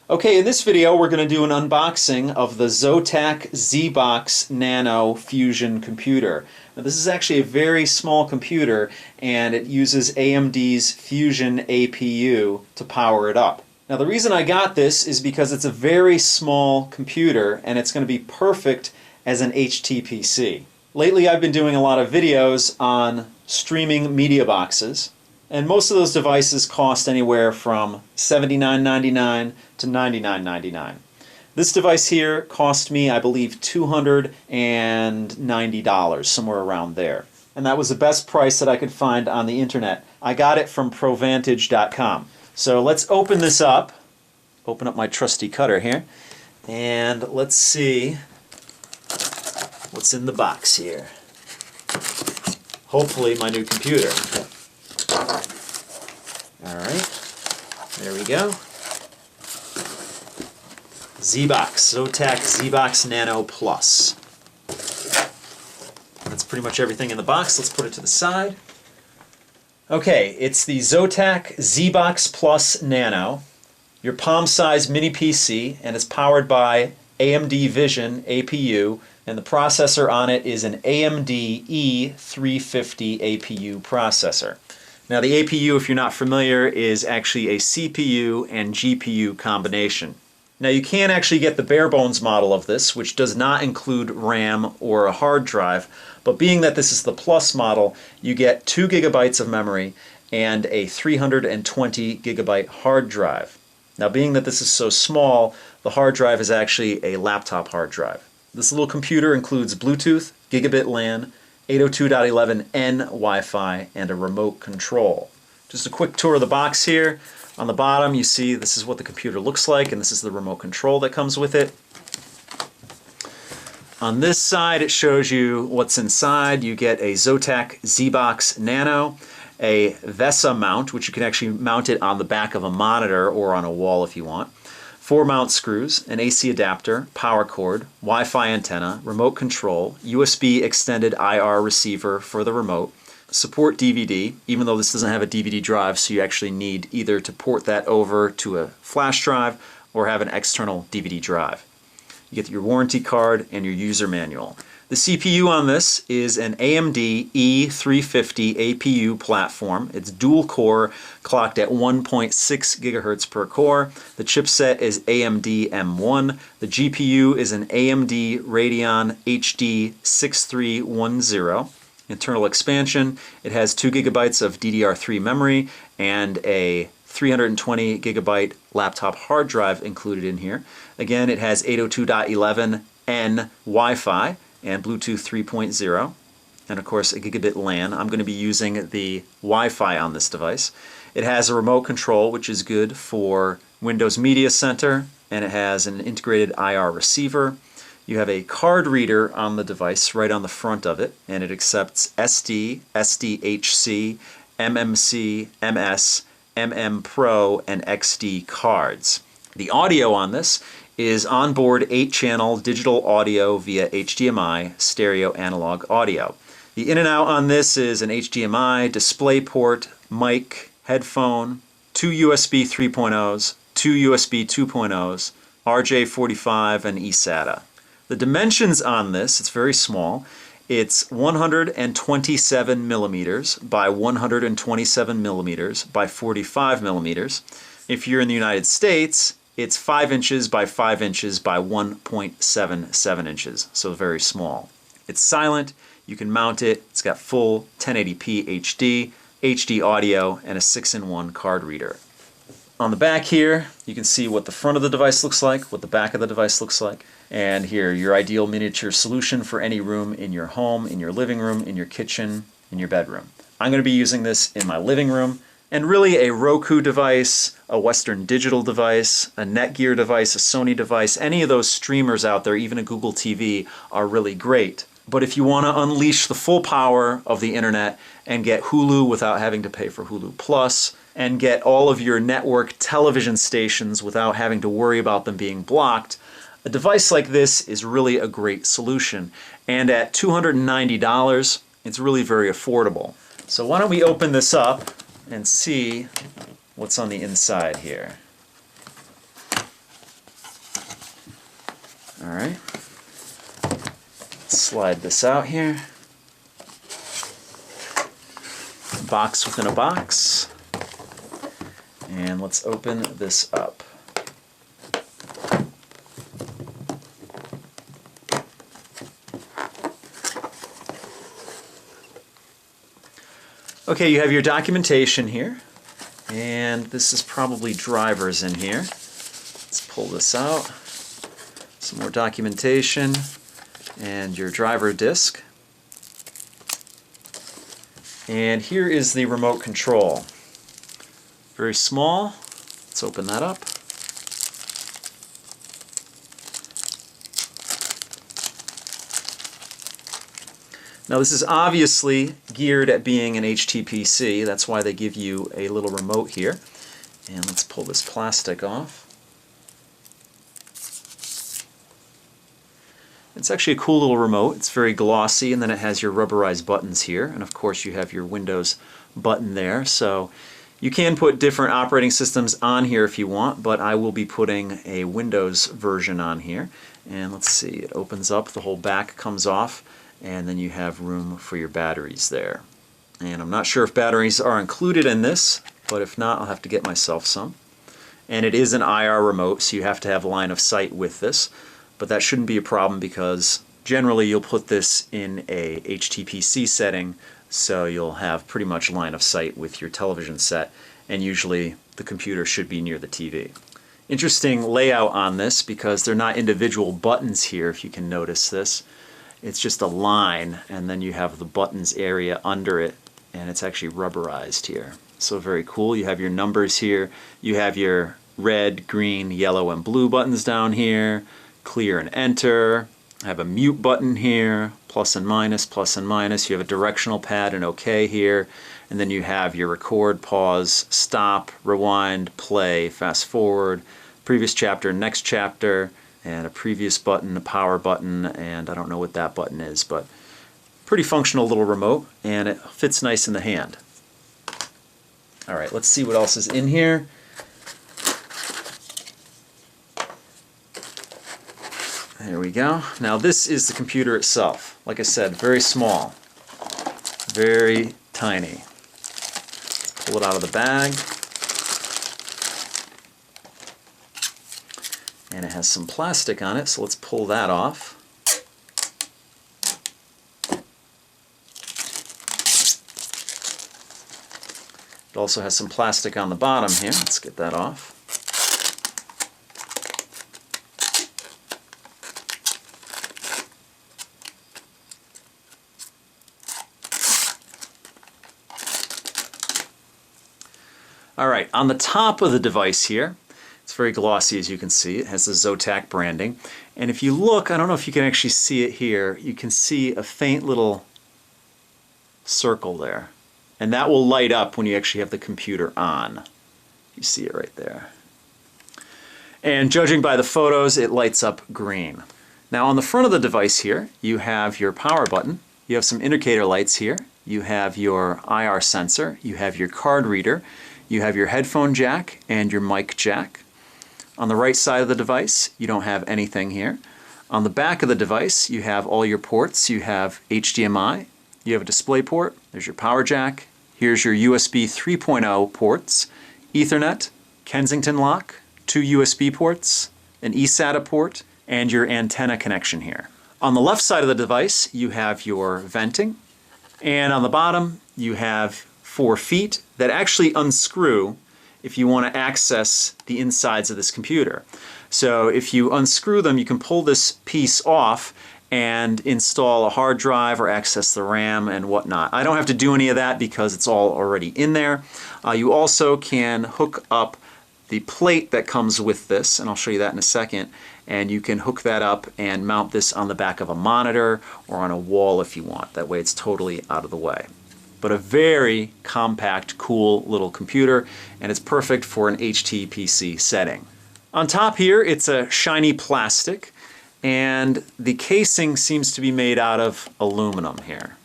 Okay, in this video we're going to do an unboxing of the Zotac Zbox Nano Fusion computer. Now, this is actually a very small computer and it uses AMD's Fusion APU to power it up. Now the reason I got this is because it's a very small computer and it's going to be perfect as an HTPC. Lately I've been doing a lot of videos on streaming media boxes, and most of those devices cost anywhere from $79.99 to $99.99. This device here cost me, I believe, $290, somewhere around there. And that was the best price that I could find on the internet. I got it from ProVantage.com. So let's open this up. Open up my trusty cutter here. And let's see what's in the box here. Hopefully my new computer. Alright, there we go. Zotac Zbox Nano Plus. That's pretty much everything in the box. Let's put it to the side. Okay, it's the Zotac Zbox Plus Nano, your palm-sized mini PC, and it's powered by AMD Vision APU, and the processor on it is an AMD E350 APU processor. Now the APU, if you're not familiar, is actually a CPU and GPU combination. Now you can actually get the bare bones model of this, which does not include RAM or a hard drive, but being that this is the Plus model, you get 2 gigabytes of memory and a 320 gigabyte hard drive. Now being that this is so small, the hard drive is actually a laptop hard drive. This little computer includes Bluetooth, gigabit LAN, 802.11n Wi-Fi, and a remote control. Just a quick tour of the box here. On the bottom you see this is what the computer looks like, and this is the remote control that comes with it. On this side it shows you what's inside. You get a Zotac Zbox Nano, a VESA mount, which you can actually mount it on the back of a monitor or on a wall if you want. 4 mount screws, an AC adapter, power cord, Wi-Fi antenna, remote control, USB extended IR receiver for the remote, support DVD, even though this doesn't have a DVD drive, so you actually need either to port that over to a flash drive or have an external DVD drive. You get your warranty card and your user manual. The CPU on this is an AMD E350 APU platform. It's dual core, clocked at 1.6 gigahertz per core. The chipset is AMD M1. The GPU is an AMD Radeon HD 6310. Internal expansion, it has 2 gigabytes of DDR3 memory and a 320 gigabyte laptop hard drive included in here. Again, it has 802.11n Wi-Fi and Bluetooth 3.0, and of course a gigabit LAN. I'm going to be using the Wi-Fi on this device. It has a remote control, which is good for Windows Media Center, and it has an integrated IR receiver. You have a card reader on the device right on the front of it, and it accepts SD, SDHC, MMC, MS, MM Pro, and XD cards. The audio on this is onboard 8-channel digital audio via HDMI stereo analog audio. The in and out on this is an HDMI, DisplayPort, mic, headphone, 2 USB 3.0s, 2 USB 2.0s, RJ45, and eSATA. The dimensions on this, it's very small. It's 127 millimeters by 127 millimeters by 45 millimeters. If you're in the United States, it's 5 inches by 5 inches by 1.77 inches, so very small. It's silent, you can mount it, it's got full 1080p HD, HD audio, and a 6-in-1 card reader. On the back here, you can see what the front of the device looks like, what the back of the device looks like, and here, your ideal miniature solution for any room in your home, in your living room, in your kitchen, in your bedroom. I'm going to be using this in my living room. And really a Roku device, a Western Digital device, a Netgear device, a Sony device, any of those streamers out there, even a Google TV, are really great. But if you want to unleash the full power of the internet and get Hulu without having to pay for Hulu Plus, and get all of your network television stations without having to worry about them being blocked, a device like this is really a great solution. And at $290, it's really very affordable. So why don't we open this up and see what's on the inside here. right. Slide this out here. Box within a box. And let's open this up. Okay, you have your documentation here, and this is probably drivers in here. Let's pull this out. Some more documentation and your driver disc. And here is the remote control. Very small. Let's open that up. Now this is obviously geared at being an HTPC. That's why they give you a little remote here. And let's pull this plastic off. It's actually a cool little remote. It's very glossy, and then it has your rubberized buttons here, and of course you have your Windows button there. So you can put different operating systems on here if you want, but I will be putting a Windows version on here. And let's see, it opens up, the whole back comes off, and then you have room for your batteries there. And I'm not sure if batteries are included in this, but if not, I'll have to get myself some. And it is an IR remote, so you have to have line of sight with this. But that shouldn't be a problem because generally you'll put this in a HTPC setting, so you'll have pretty much line of sight with your television set, and usually the computer should be near the TV. Interesting layout on this because they're not individual buttons here, if you can notice this. It's just a line, and then you have the buttons area under it, and it's actually rubberized here. So very cool. You have your numbers here. You have your red, green, yellow, and blue buttons down here. Clear and enter. I have a mute button here, plus and minus, plus and minus. You have a directional pad and OK here. And then you have your record, pause, stop, rewind, play, fast forward, previous chapter, next chapter, and a previous button, a power button, and I don't know what that button is, but pretty functional little remote, and it fits nice in the hand. All right, let's see what else is in here. There we go. Now this is the computer itself. Like I said, very small, very tiny. Pull it out of the bag. And it has some plastic on it, so let's pull that off. It also has some plastic on the bottom here. Let's get that off. All right, on the top of the device here, it's very glossy as you can see. It has the Zotac branding. And if you look, I don't know if you can actually see it here, you can see a faint little circle there. And that will light up when you actually have the computer on. You see it right there. And judging by the photos, it lights up green. Now on the front of the device here, you have your power button. You have some indicator lights here. You have your IR sensor. You have your card reader. You have your headphone jack and your mic jack. On the right side of the device, you don't have anything here. On the back of the device, you have all your ports. You have HDMI, you have a display port, there's your power jack, here's your USB 3.0 ports, Ethernet, Kensington lock, 2 USB ports, an eSATA port, and your antenna connection here. On the left side of the device, you have your venting, and on the bottom, you have 4 feet that actually unscrew if you want to access the insides of this computer. So if you unscrew them, you can pull this piece off and install a hard drive or access the RAM and whatnot. I don't have to do any of that because it's all already in there. You also can hook up the plate that comes with this, and I'll show you that in a second, and you can hook that up and mount this on the back of a monitor or on a wall if you want. That way it's totally out of the way. But a very compact, cool little computer, and it's perfect for an HTPC setting. On top here, it's a shiny plastic, and the casing seems to be made out of aluminum here.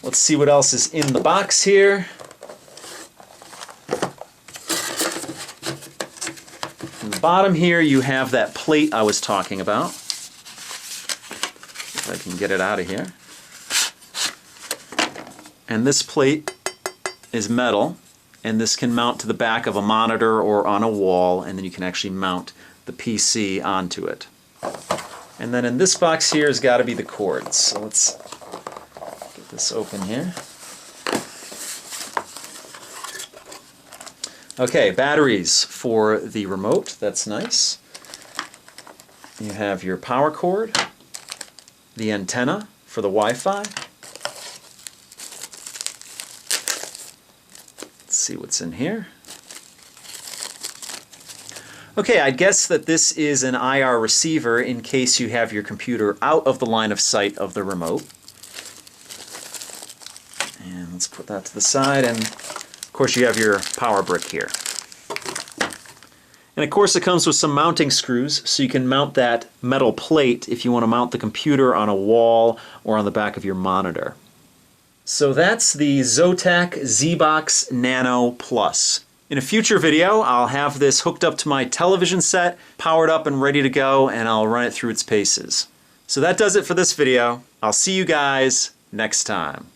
Let's see what else is in the box here. On the bottom here, you have that plate I was talking about. if I can get it out of here. And this plate is metal, and this can mount to the back of a monitor or on a wall, and then you can actually mount the PC onto it. And then in this box here has got to be the cords. So let's get this open here. Okay, batteries for the remote. That's nice. You have your power cord, the antenna for the Wi-Fi. Let's see what's in here. Okay, I guess that this is an IR receiver in case you have your computer out of the line of sight of the remote. And let's put that to the side, and of course you have your power brick here. And of course it comes with some mounting screws, so you can mount that metal plate if you want to mount the computer on a wall or on the back of your monitor. So that's the Zotac Zbox Nano Plus. In a future video, I'll have this hooked up to my television set, powered up and ready to go, and I'll run it through its paces. So that does it for this video. I'll see you guys next time.